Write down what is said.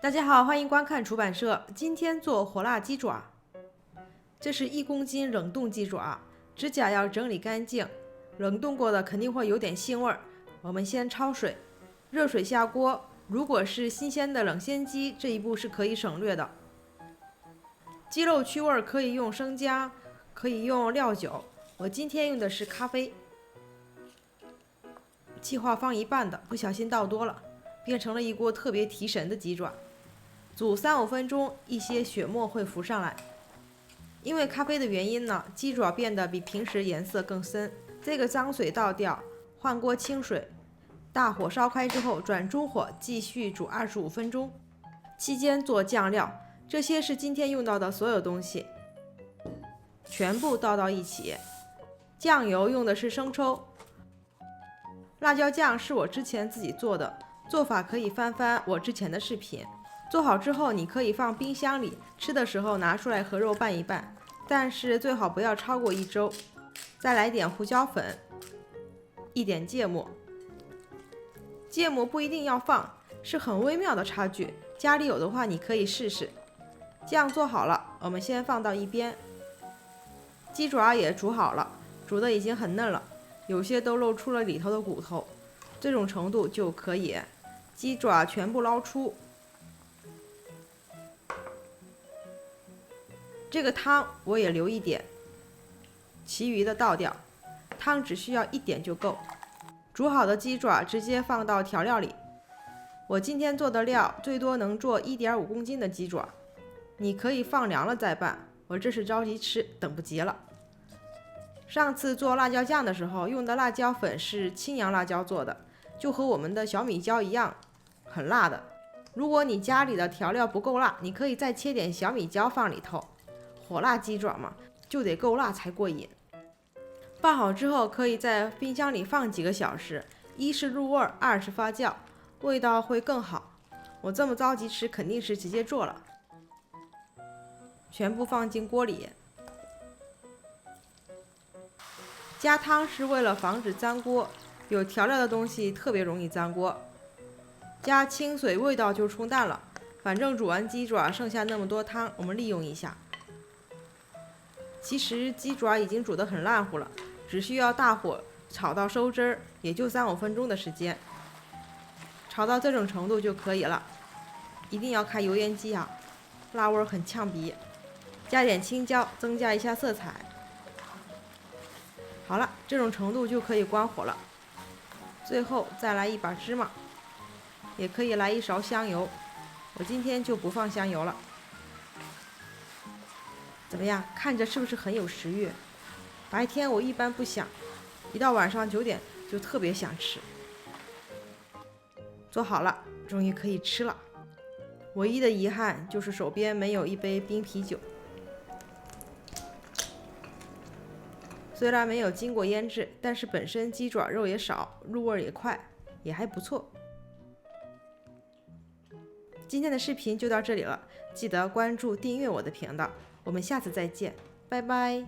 大家好，欢迎观看出版社。今天做火辣鸡爪，这是1公斤冷冻鸡爪，指甲要整理干净，冷冻过的肯定会有点腥味儿。我们先焯水，热水下锅。如果是新鲜的冷鲜鸡，这一步是可以省略的。鸡肉去味可以用生姜，可以用料酒，我今天用的是咖啡。计划放一半的，不小心倒多了，变成了一锅特别提神的鸡爪。煮3-5分钟，一些血沫会浮上来。因为咖啡的原因呢，鸡爪变得比平时颜色更深。这个脏水倒掉，换锅清水，大火烧开之后转中火继续煮25分钟。期间做酱料，这些是今天用到的所有东西，全部倒到一起。酱油用的是生抽，辣椒酱是我之前自己做的，做法可以翻翻我之前的视频。做好之后，你可以放冰箱里，吃的时候拿出来和肉拌一拌，但是最好不要超过1周。再来点胡椒粉，一点芥末。芥末不一定要放，是很微妙的差距，家里有的话你可以试试。酱做好了，我们先放到一边。鸡爪也煮好了，煮的已经很嫩了，有些都露出了里头的骨头，这种程度就可以。鸡爪全部捞出。这个汤我也留一点，其余的倒掉，汤只需要1点就够。煮好的鸡爪直接放到调料里。我今天做的料最多能做1.5公斤的鸡爪，你可以放凉了再拌，我这是着急吃，等不及了。上次做辣椒酱的时候用的辣椒粉是青阳辣椒做的，就和我们的小米椒一样，很辣的。如果你家里的调料不够辣，你可以再切点小米椒放里头。火辣鸡爪嘛，就得够辣才过瘾。拌好之后，可以在冰箱里放几个小时，一是入味，二是发酵，味道会更好。我这么着急吃，肯定是直接做了。全部放进锅里，加汤是为了防止粘锅，有调料的东西特别容易粘锅。加清水，味道就冲淡了。反正煮完鸡爪剩下那么多汤，我们利用一下。其实鸡爪已经煮得很烂糊了，只需要大火炒到收汁儿，也就3-5分钟的时间，炒到这种程度就可以了。一定要开油烟机啊，辣味很呛鼻。加点青椒，增加一下色彩。好了，这种程度就可以关火了。最后再来一把芝麻，也可以来1勺香油，我今天就不放香油了。怎么样，看着是不是很有食欲？白天我一般不想，一到晚上9点就特别想吃。做好了，终于可以吃了。唯一的遗憾就是手边没有一杯冰啤酒。虽然没有经过腌制，但是本身鸡爪肉也少，入味也快，也还不错。今天的视频就到这里了，记得关注订阅我的频道，我们下次再见，拜拜。